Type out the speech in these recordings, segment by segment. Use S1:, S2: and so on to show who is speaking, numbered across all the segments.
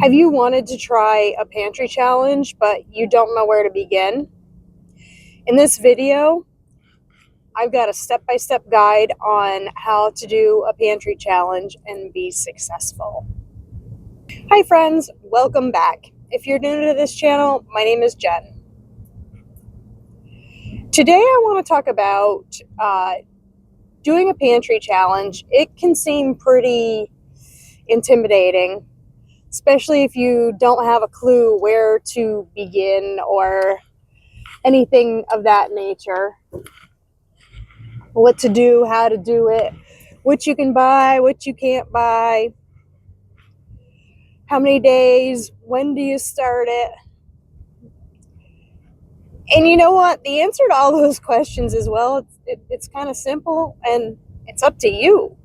S1: Have you wanted to try a pantry challenge, but you don't know where to begin? In this video, I've got a step-by-step guide on how to do a pantry challenge and be successful. Hi friends, welcome back. If you're new to this channel, my name is Jen. Today I want to talk about doing a pantry challenge. It can seem pretty intimidating, especially if you don't have a clue where to begin or anything of that nature. What to do, how to do it, what you can buy, what you can't buy, how many days, when do you start it? And you know what? The answer to all those questions as well, it's kind of simple, and it's up to you.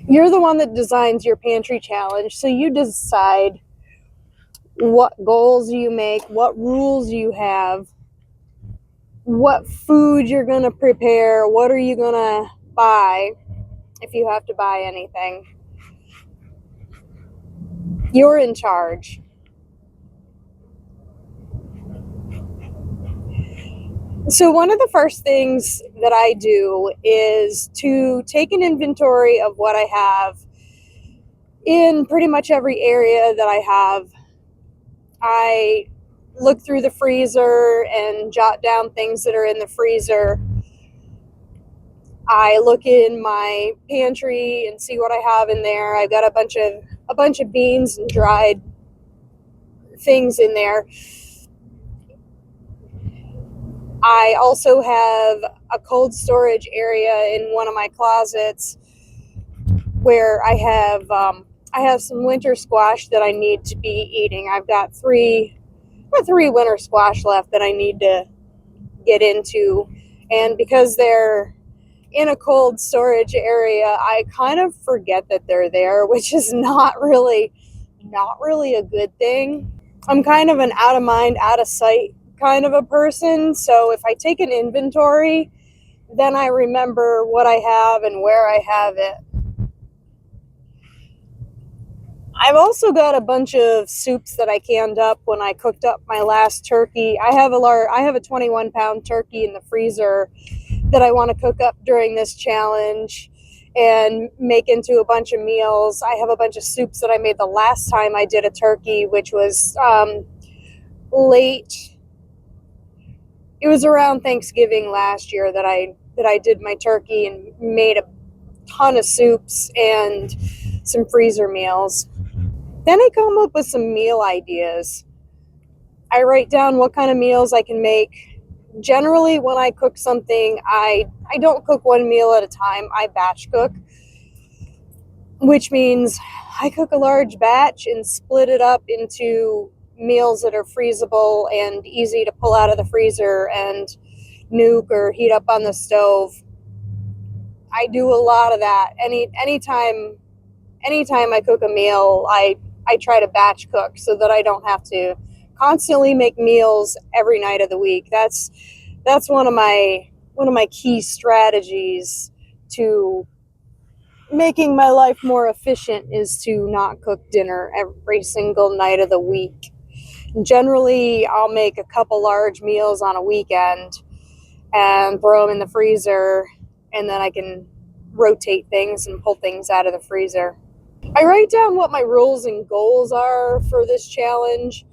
S1: You're the one that designs your pantry challenge, so you decide what goals you make, what rules you have, what food you're going to prepare, what are you going to buy if you have to buy anything. You're in charge. So one of the first things that I do is to take an inventory of what I have in pretty much every area that I have. I look through the freezer and jot down things that are in the freezer. I look in my pantry and see what I have in there. I've got a bunch of beans and dried things in there. I also have a cold storage area in one of my closets where I have some winter squash that I need to be eating. I've got three winter squash left that I need to get into, and because they're in a cold storage area, I kind of forget that they're there, which is not really a good thing. I'm kind of an out of mind, out of sight kind of a person, so if I take an inventory, then I remember what I have and where I have it. I've also got a bunch of soups that I canned up when I cooked up my last turkey. I have a 21-pound turkey in the freezer that I want to cook up during this challenge and make into a bunch of meals. I have a bunch of soups that I made the last time I did a turkey, which was late. It was around Thanksgiving last year that I did my turkey and made a ton of soups and some freezer meals. Then I come up with some meal ideas. I write down what kind of meals I can make. Generally, when I cook something, I don't cook one meal at a time. I batch cook, which means I cook a large batch and split it up into meals that are freezable and easy to pull out of the freezer and nuke or heat up on the stove. I do a lot of that. Anytime I cook a meal, I try to batch cook so that I don't have to constantly make meals every night of the week. That's one of my key strategies to making my life more efficient, is to not cook dinner every single night of the week. Generally, I'll make a couple large meals on a weekend and throw them in the freezer, and then I can rotate things and pull things out of the freezer. I write down what my rules and goals are for this challenge.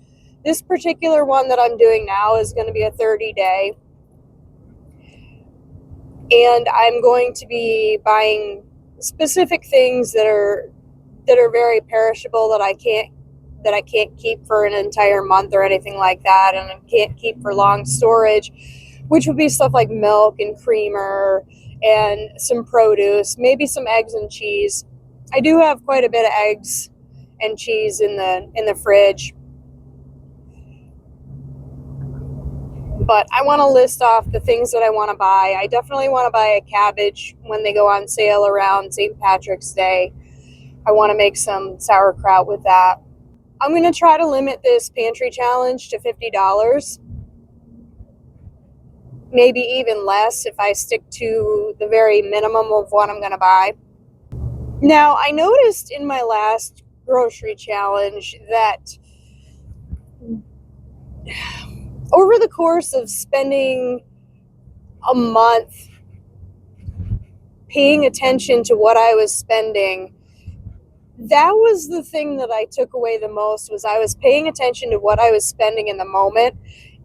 S1: This particular one that I'm doing now is going to be a 30-day. And I'm going to be buying specific things that are very perishable that I can't keep for an entire month or anything like that, and I can't keep for long storage, which would be stuff like milk and creamer and some produce, maybe some eggs and cheese. I do have quite a bit of eggs and cheese in the fridge, but I want to list off the things that I want to buy. I definitely want to buy a cabbage when they go on sale around St. Patrick's Day. I want to make some sauerkraut with that. I'm going to try to limit this pantry challenge to $50. Maybe even less if I stick to the very minimum of what I'm going to buy. Now, I noticed in my last grocery challenge that over the course of spending a month paying attention to what I was spending, that was the thing that I took away the most, was I was paying attention to what I was spending in the moment,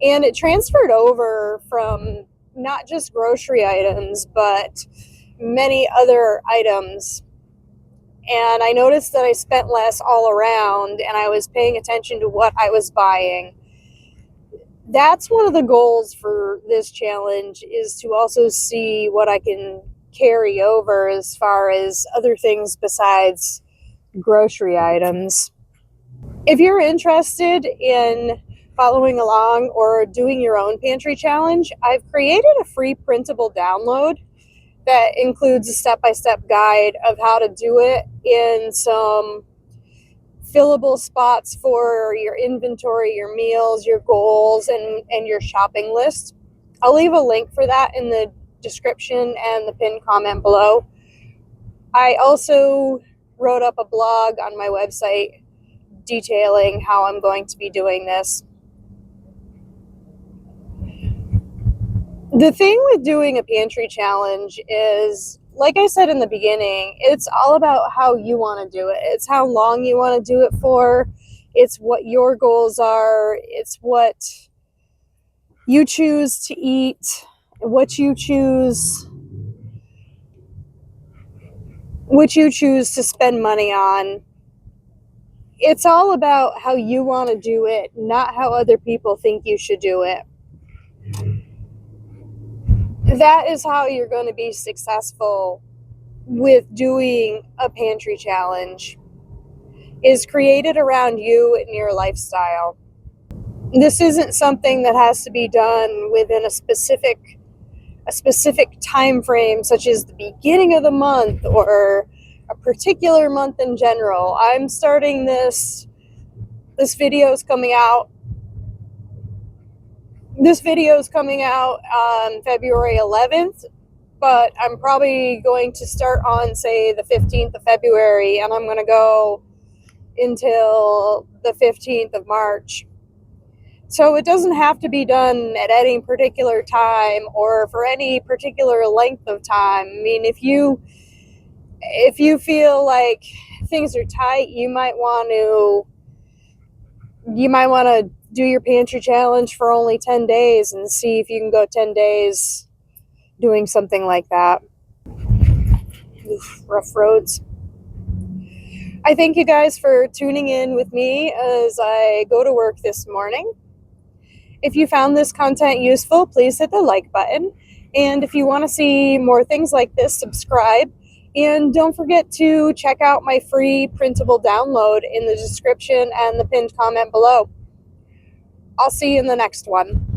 S1: and it transferred over from not just grocery items, but many other items. And I noticed that I spent less all around, and I was paying attention to what I was buying. That's one of the goals for this challenge, is to also see what I can carry over as far as other things besides grocery items. If you're interested in following along or doing your own pantry challenge, I've created a free printable download that includes a step-by-step guide of how to do it in some fillable spots for your inventory, your meals, your goals, and your shopping list. I'll leave a link for that in the description and the pinned comment below. I also wrote up a blog on my website detailing how I'm going to be doing this. The thing with doing a pantry challenge is, like I said in the beginning, it's all about how you want to do it. It's how long you want to do it for. It's what your goals are. It's what you choose to eat, what you choose to spend money on. It's all about how you want to do it, not how other people think you should do it. That is how you're going to be successful with doing a pantry challenge, is created around you and your lifestyle. This isn't something that has to be done within a specific time frame, such as the beginning of the month or a particular month in general. I'm starting this video is coming out on February 11th, but I'm probably going to start on, say, the 15th of February, and I'm going to go until the 15th of March. So it doesn't have to be done at any particular time or for any particular length of time. I mean, if you feel like things are tight, you might want to do your pantry challenge for only 10 days and see if you can go 10 days doing something like that. Oof, rough roads. I thank you guys for tuning in with me as I go to work this morning. If you found this content useful, please hit the like button. And if you want to see more things like this, subscribe. And don't forget to check out my free printable download in the description and the pinned comment below. I'll see you in the next one.